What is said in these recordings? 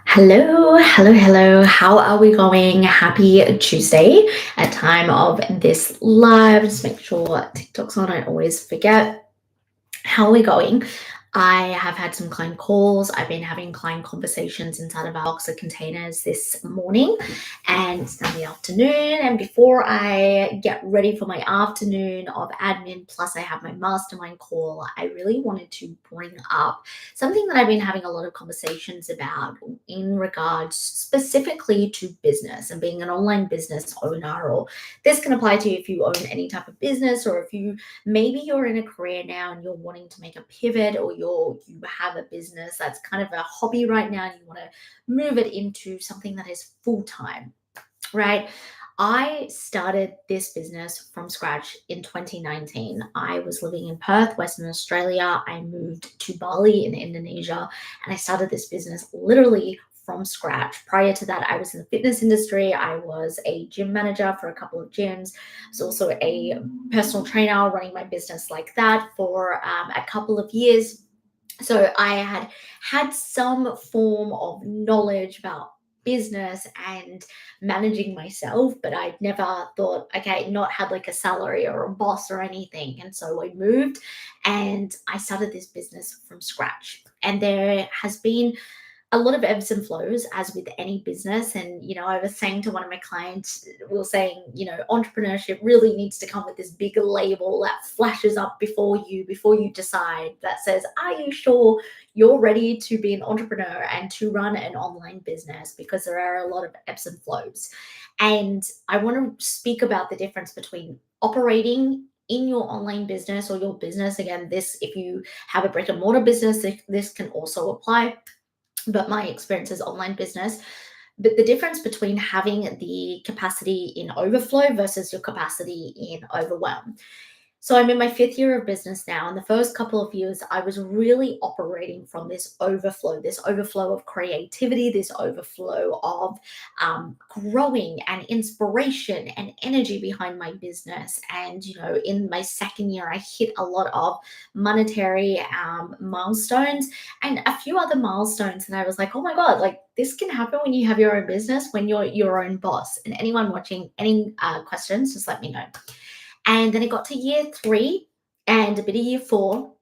Hello, hello, hello. How are we going? Happy Tuesday at time of this live. Just make sure TikTok's on. I always forget. How are we going? I have had some client calls. I've been having client conversations inside of our Boxer containers this morning, and it's now the afternoon. And before I get ready for my afternoon of admin, plus I have my mastermind call, I really wanted to bring up something that I've been having a lot of conversations about in regards specifically to business and being an online business owner. Or this can apply to you if you own any type of business, or if you maybe you're in a career now and you're wanting to make a pivot, or you have a business that's kind of a hobby right now and you want to move it into something that is full time, right? I started this business from scratch in 2019. I was living in Perth, Western Australia. I moved to Bali in Indonesia, and I started this business literally from scratch. Prior to that, I was in the fitness industry. I was a gym manager for a couple of gyms. I was also a personal trainer running my business like that for a couple of years. So I had some form of knowledge about business and managing myself, but I'd never thought, okay, not had like a salary or a boss or anything. And so I moved and I started this business from scratch. And there has been a lot of ebbs and flows as with any business. And I was saying to one of my clients, we were saying, entrepreneurship really needs to come with this big label that flashes up before you decide, that says, are you sure you're ready to be an entrepreneur and to run an online business? Because there are a lot of ebbs and flows. And I want to speak about the difference between operating in your online business or your business. Again, this, if you have a brick and mortar business, this can also apply, but my experience is online business. But the difference between having the capacity in overflow versus your capacity in overwhelm. So I'm in my fifth year of business now. And the first couple of years, I was really operating from this overflow of creativity, this overflow of growing and inspiration and energy behind my business. And, in my second year, I hit a lot of monetary milestones and a few other milestones. And I was like, oh my God, like this can happen when you have your own business, when you're your own boss. And anyone watching, any questions, just let me know. And then it got to year three and a bit of year four.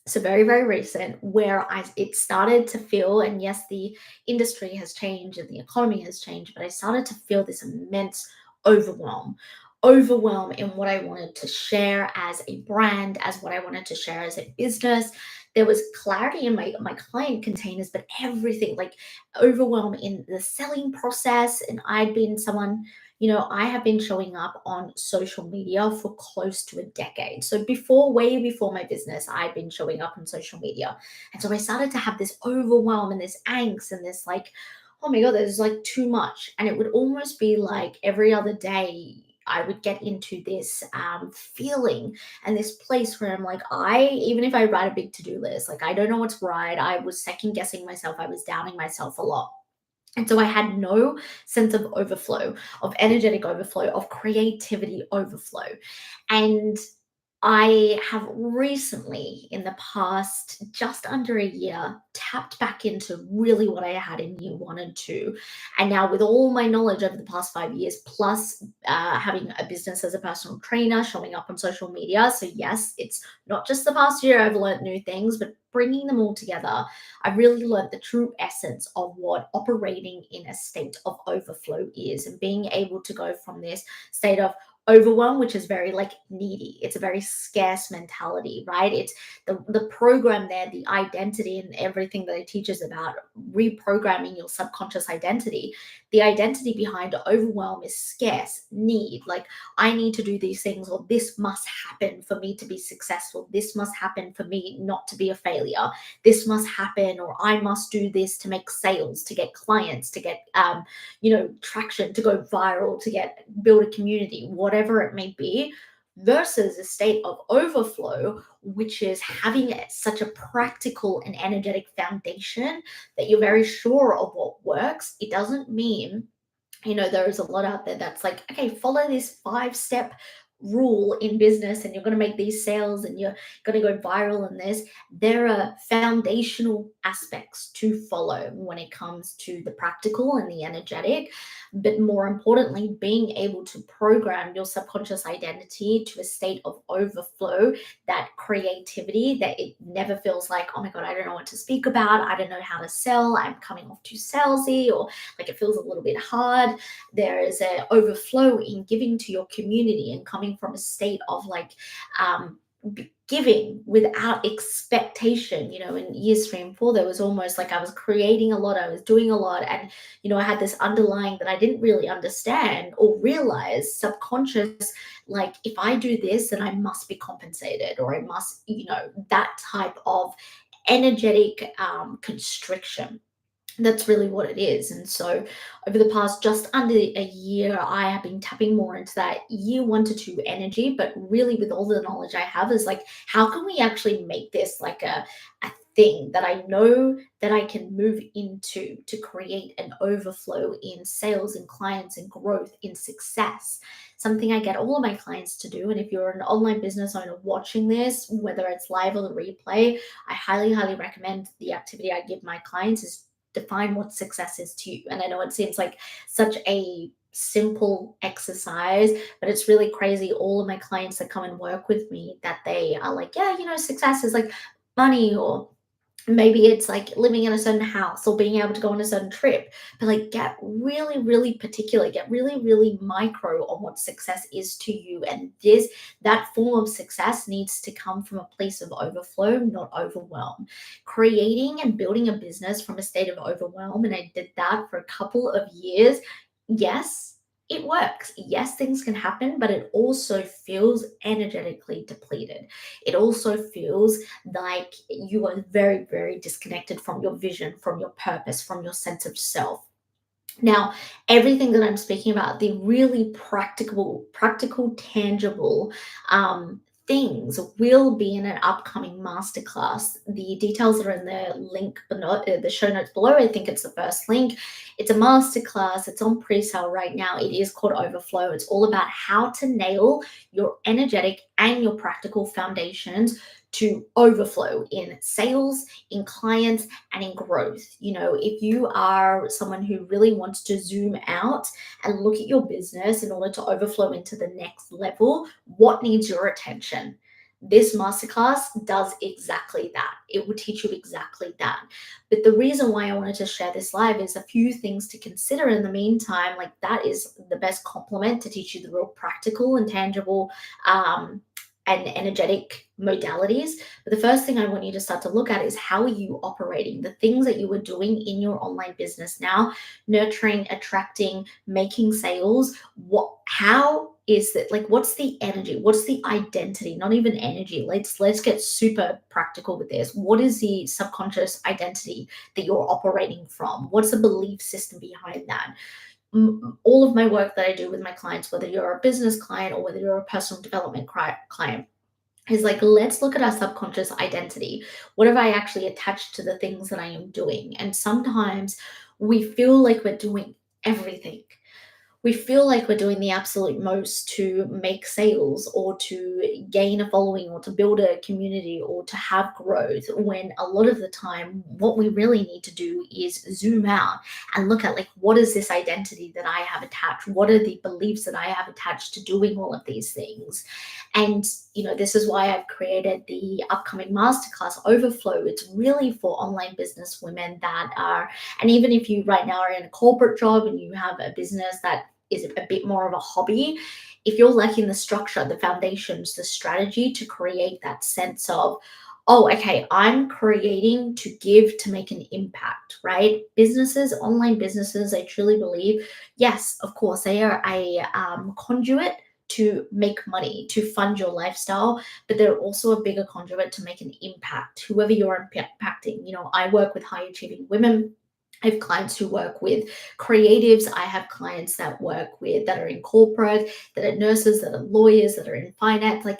So very, very recent, where it started to feel, and yes, the industry has changed and the economy has changed, but I started to feel this immense overwhelm in what I wanted to share as a brand, as what I wanted to share as a business. There was clarity in my client containers, but everything, like overwhelm in the selling process. And I'd been someone, I have been showing up on social media for close to a decade. So way before my business, I've been showing up on social media. And so I started to have this overwhelm and this angst and this like, oh my God, there's like too much. And it would almost be like every other day I would get into this feeling and this place where I'm like, even if I write a big to-do list, like I don't know what's right. I was second guessing myself. I was doubting myself a lot. And so I had no sense of overflow, of energetic overflow, of creativity overflow. And I have recently, in the past just under a year, tapped back into really what I had in year one and two. And now, with all my knowledge over the past 5 years, plus having a business as a personal trainer, showing up on social media. So, yes, it's not just the past year I've learned new things, but bringing them all together, I've really learned the true essence of what operating in a state of overflow is, and being able to go from this state of overwhelm, which is very like needy, it's a very scarce mentality, right? It's the program there, the identity and everything that it teaches about reprogramming your subconscious identity. The identity behind overwhelm is scarce, need, like I need to do these things, or this must happen for me to be successful, this must happen for me not to be a failure, this must happen, or I must do this to make sales, to get clients, to get traction, to go viral, to build a community, whatever it may be, versus a state of overflow, which is having such a practical and energetic foundation that you're very sure of what works. It doesn't mean, there is a lot out there that's like, okay, follow this 5-step rule in business and you're going to make these sales and you're going to go viral in this. There are foundational aspects to follow when it comes to the practical and the energetic, but more importantly, being able to program your subconscious identity to a state of overflow, that creativity, that it never feels like, oh my God, I don't know what to speak about. I don't know how to sell. I'm coming off too salesy, or like it feels a little bit hard. There is an overflow in giving to your community and coming from a state of like, giving without expectation. In years 3 and 4, there was almost like I was creating a lot, I was doing a lot, and I had this underlying that I didn't really understand or realize, subconscious, like if I do this, then I must be compensated, or I must, that type of energetic constriction. That's really what it is. And so over the past just under a year, I have been tapping more into that year 1 to 2 energy, but really with all the knowledge I have is like, how can we actually make this like a thing that I know that I can move into to create an overflow in sales and clients and growth in success? Something I get all of my clients to do. And if you're an online business owner watching this, whether it's live or the replay, I highly, highly recommend the activity I give my clients is define what success is to you. And I know it seems like such a simple exercise, but it's really crazy. All of my clients that come and work with me, that they are like, yeah, success is like money, or maybe it's like living in a certain house or being able to go on a certain trip. But like, get really, really particular, get really, really micro on what success is to you. And that form of success needs to come from a place of overflow, not overwhelm. Creating and building a business from a state of overwhelm, and I did that for a couple of years. Yes, it works. Yes, things can happen, but it also feels energetically depleted. It also feels like you are very, very disconnected from your vision, from your purpose, from your sense of self. Now, everything that I'm speaking about, the really practical, tangible things will be in an upcoming masterclass. The details are in the link below, the show notes below. I think it's the first link. It's a masterclass. It's on pre-sale right now. It is called Overflow. It's all about how to nail your energetic and your practical foundations to overflow in sales, in clients, and in growth. If you are someone who really wants to zoom out and look at your business in order to overflow into the next level, what needs your attention? This masterclass does exactly that. It will teach you exactly that. But the reason why I wanted to share this live is a few things to consider in the meantime. Like, that is the best complement to teach you the real practical and tangible and energetic modalities. But the first thing I want you to start to look at is, how are you operating? The things that you are doing in your online business now, nurturing, attracting, making sales. How is it? Like, what's the energy? What's the identity? Not even energy. Let's get super practical with this. What is the subconscious identity that you're operating from? What's the belief system behind that? All of my work that I do with my clients, whether you're a business client or whether you're a personal development client, is like, let's look at our subconscious identity. What have I actually attached to the things that I am doing? And sometimes we feel like we're doing everything. We feel like we're doing the absolute most to make sales, or to gain a following, or to build a community, or to have growth, when a lot of the time what we really need to do is zoom out and look at, like, what is this identity that I have attached? What are the beliefs that I have attached to doing all of these things? And this is why I've created the upcoming masterclass Overflow. It's really for online business women that are, and even if you right now are in a corporate job and you have a business that is a bit more of a hobby, if you're lacking the structure, the foundations, the strategy to create that sense of, oh, okay, I'm creating to give, to make an impact, right? Businesses, online businesses, I truly believe, yes, of course, they are a conduit to make money, to fund your lifestyle, but they're also a bigger conduit to make an impact, whoever you're impacting. I work with high achieving women. I have clients who work with creatives. I have clients that are in corporate, that are nurses, that are lawyers, that are in finance. Like,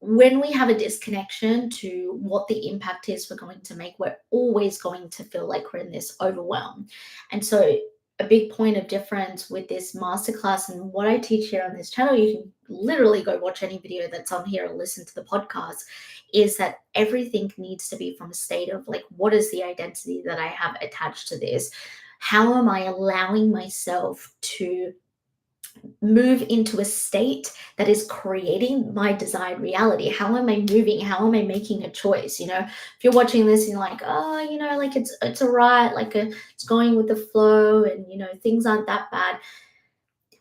when we have a disconnection to what the impact is we're going to make, we're always going to feel like we're in this overwhelm. And so a big point of difference with this masterclass and what I teach here on this channel, you can literally go watch any video that's on here or listen to the podcast, is that everything needs to be from a state of like, what is the identity that I have attached to this? How am I allowing myself to move into a state that is creating my desired reality? How am I moving? How am I making a choice? If you're watching this and you're like, oh, like it's all right, like it's going with the flow, and things aren't that bad,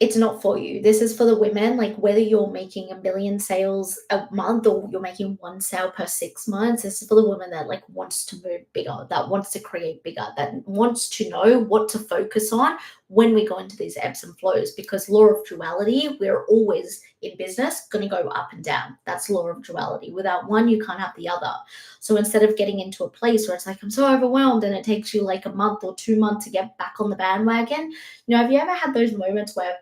it's not for you. This is for the women, like whether you're making a million sales a month or you're making one sale per 6 months. This is for the woman that like wants to move bigger, that wants to create bigger, that wants to know what to focus on when we go into these ebbs and flows. Because law of duality, we're always in business going to go up and down. That's law of duality. Without one, you can't have the other. So instead of getting into a place where it's like, I'm so overwhelmed and it takes you like a month or 2 months to get back on the bandwagon, have you ever had those moments where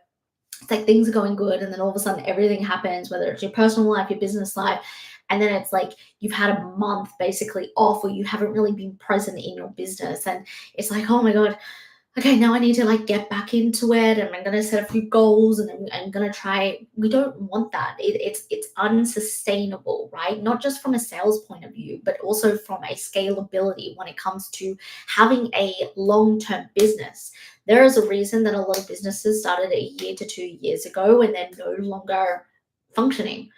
it's like things are going good and then all of a sudden everything happens, whether it's your personal life, your business life, and then it's like you've had a month basically off, or you haven't really been present in your business, and it's like, oh my god, okay, now I need to like get back into it, and I'm gonna set a few goals, and I'm gonna try. We don't want that. It's unsustainable, right? Not just from a sales point of view, but also from a scalability when it comes to having a long-term business. There is a reason that a lot of businesses started a year to 2 years ago and they're no longer functioning,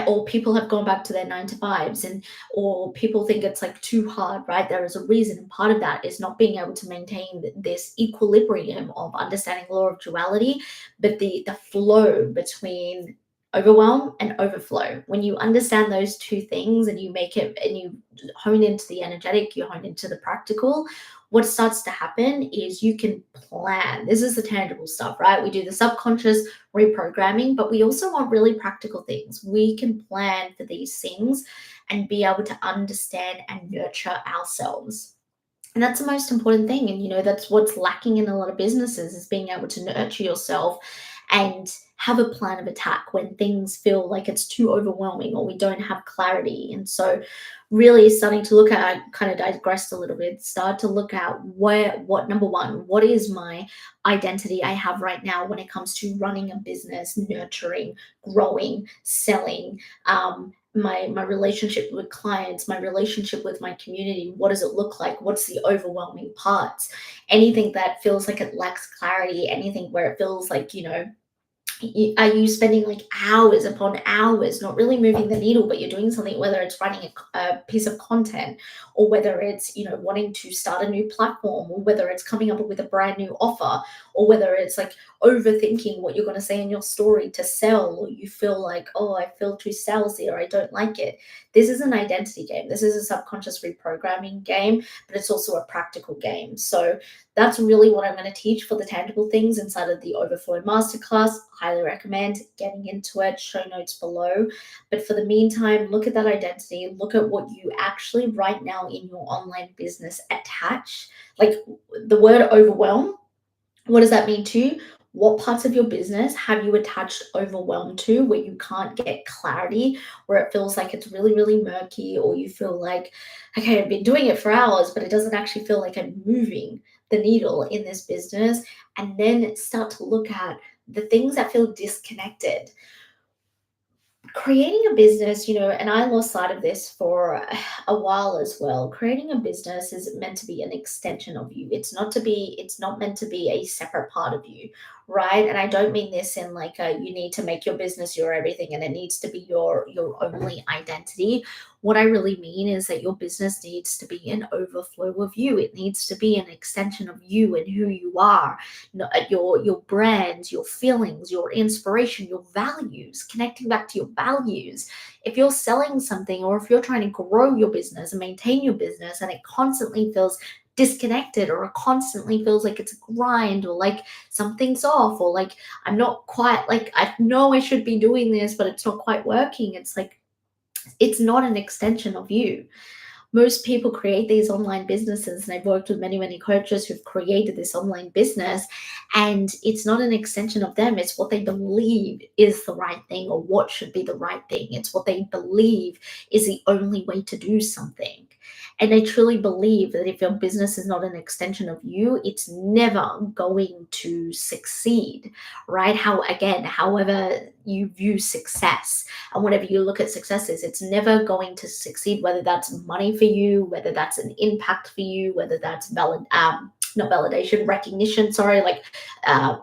or people have gone back to their 9 to 5s, and or people think it's like too hard, right? There is a reason, and part of that is not being able to maintain this equilibrium of understanding law of duality, but the flow between overwhelm and overflow. When you understand those two things and you make it and you hone into the energetic, you hone into the practical, what starts to happen is you can plan. This is the tangible stuff, right? We do the subconscious reprogramming, but we also want really practical things. We can plan for these things and be able to understand and nurture ourselves. And that's the most important thing. And that's what's lacking in a lot of businesses, is being able to nurture yourself and have a plan of attack when things feel like it's too overwhelming or we don't have clarity. And so really starting to look at, I kind of digressed a little bit, start to look at what number one, what is my identity I have right now when it comes to running a business, nurturing, growing, selling, my relationship with clients, my relationship with my community. What does it look like? What's the overwhelming parts? Anything that feels like it lacks clarity, anything where it feels like, are you spending like hours upon hours not really moving the needle, but you're doing something, whether it's writing a piece of content, or whether it's wanting to start a new platform, or whether it's coming up with a brand new offer, or whether it's like overthinking what you're going to say in your story to sell, or you feel like, oh, I feel too salesy, or I don't like it. This is an identity game. This is a subconscious reprogramming game, but it's also a practical game. So that's really what I'm going to teach for the tangible things inside of the Overflow Masterclass. Highly recommend getting into it. Show notes below. But for the meantime, look at that identity. Look at what you actually right now in your online business attach. Like the word overwhelm, what does that mean to you? What parts of your business have you attached overwhelm to, where you can't get clarity, where it feels like it's really, really murky, or you feel like, okay, I've been doing it for hours, but it doesn't actually feel like I'm moving the needle in this business. And then start to look at the things that feel disconnected. Creating a business, and I lost sight of this for a while as well. Creating a business is meant to be an extension of you. It's not meant to be a separate part of you, right? And I don't mean this in like you need to make your business your everything and it needs to be your only identity. What I really mean is that your business needs to be an overflow of you. It needs to be an extension of you and who you are, your brands, your feelings, your inspiration, your values, connecting back to your values. If you're selling something, or if you're trying to grow your business and maintain your business, and it constantly feels disconnected, or it constantly feels like it's a grind, or like something's off, or like I'm not quite, like I know I should be doing this, but it's not quite working, it's like it's not an extension of you. Most people create these online businesses, and I've worked with many, many coaches who've created this online business, and it's not an extension of them. It's what they believe is the right thing, or what should be the right thing. It's what they believe is the only way to do something. And I truly believe that if your business is not an extension of you, it's never going to succeed, right? However you view success and whatever you look at success is, it's never going to succeed, whether that's money for you, whether that's an impact for you, whether that's not validation, recognition, sorry, like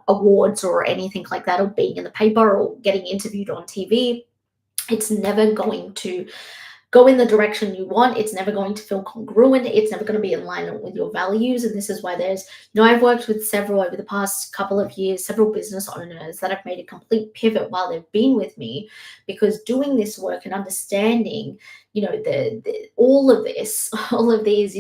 awards or anything like that, or being in the paper or getting interviewed on TV. It's never going to go in the direction you want. It's never going to feel congruent. It's never going to be in alignment with your values. And this is why I've worked with several over the past couple of years, several business owners that have made a complete pivot while they've been with me, because doing this work and understanding, all of this, all of these,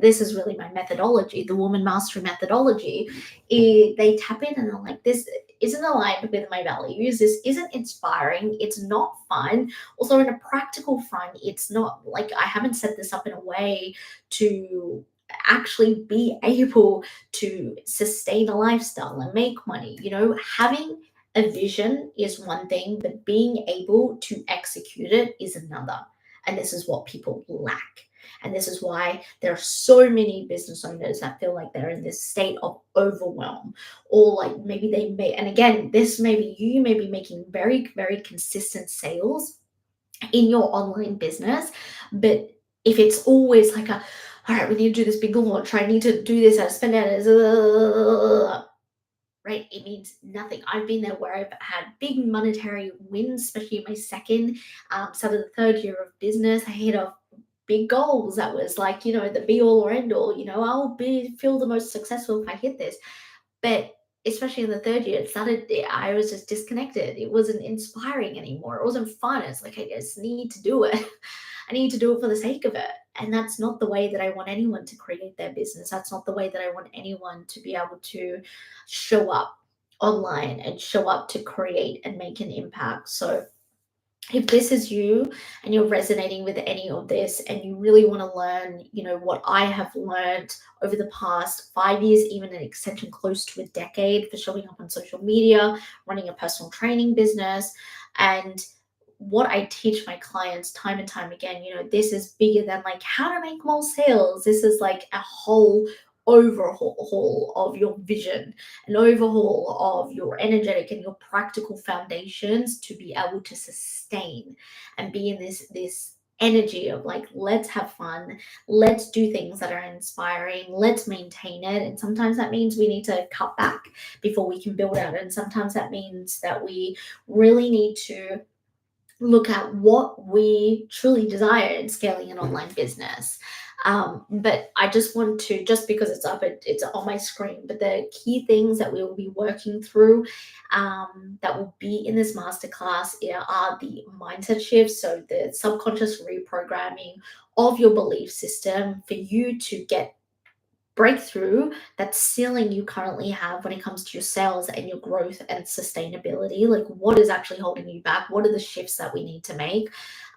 this is really my methodology, the Woman Mastery methodology. They tap in and are like, this isn't aligned with my values. This isn't inspiring. It's not fun. Also, in a practical front, it's not like I haven't set this up in a way to actually be able to sustain a lifestyle and make money. Having a vision is one thing, but being able to execute it is another. And this is what people lack. And this is why there are so many business owners that feel like they're in this state of overwhelm, or like maybe they may, and again, you may be making very, very consistent sales in your online business, but if it's always like all right, we need to do this big launch, I need to do this, I spend it, right? It means nothing. I've been there where I've had big monetary wins, especially in my second, start of the third year of business. I hit off big goals that was like, the be all or end all. Feel the most successful if I hit this. But especially in the third year, I was just disconnected. It wasn't inspiring anymore. It wasn't fun. It's like, I just need to do it. I need to do it for the sake of it. And that's not the way that I want anyone to create their business. That's not the way that I want anyone to be able to show up online and show up to create and make an impact. So if this is you and you're resonating with any of this and you really want to learn, what I have learned over the past 5 years, even an extension close to a decade, for showing up on social media, running a personal training business, and what I teach my clients time and time again, this is bigger than like how to make more sales. This is like a whole overhaul of your vision, an overhaul of your energetic and your practical foundations to be able to sustain and be in this energy of like, let's have fun, let's do things that are inspiring, let's maintain it. And sometimes that means we need to cut back before we can build out, and sometimes that means that we really need to look at what we truly desire in scaling an online business. But I just want to, just because it's on my screen, but the key things that we will be working through, that will be in this masterclass, are the mindset shifts. So the subconscious reprogramming of your belief system for you to get breakthrough that ceiling you currently have when it comes to your sales and your growth and sustainability. Like, what is actually holding you back? What are the shifts that we need to make?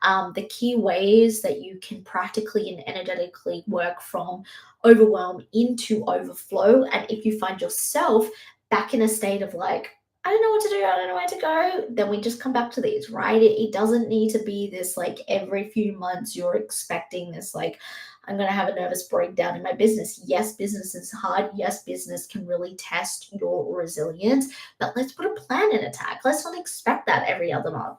The key ways that you can practically and energetically work from overwhelm into overflow. And if you find yourself back in a state of like, I don't know what to do, I don't know where to go, then we just come back to these, right? It doesn't need to be this like every few months you're expecting this like, I'm going to have a nervous breakdown in my business. Yes, business is hard. Yes, business can really test your resilience, but let's put a plan in attack. Let's not expect that every other month.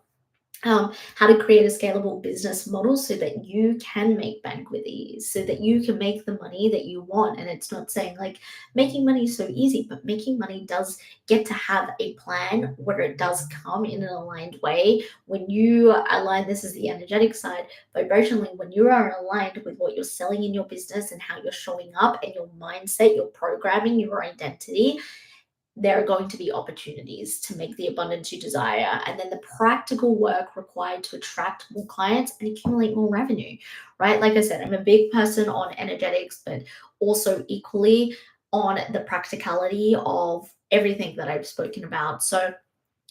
How to create a scalable business model so that you can make bank with ease, so that you can make the money that you want. And it's not saying like making money is so easy, but making money does get to have a plan where it does come in an aligned way. When you align, this is the energetic side, vibrationally, when you are aligned with what you're selling in your business and how you're showing up and your mindset, your programming, your identity, there are going to be opportunities to make the abundance you desire, and then the practical work required to attract more clients and accumulate more revenue, right? Like I said, I'm a big person on energetics, but also equally on the practicality of everything that I've spoken about. So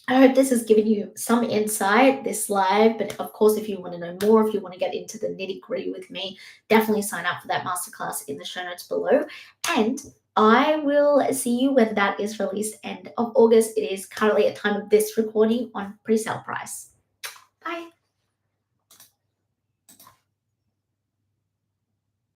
I hope this has given you some insight, this live. But of course, if you want to know more, if you want to get into the nitty gritty with me, definitely sign up for that masterclass in the show notes below. And I will see you when that is released end of August. It is currently at time of this recording on pre-sale price.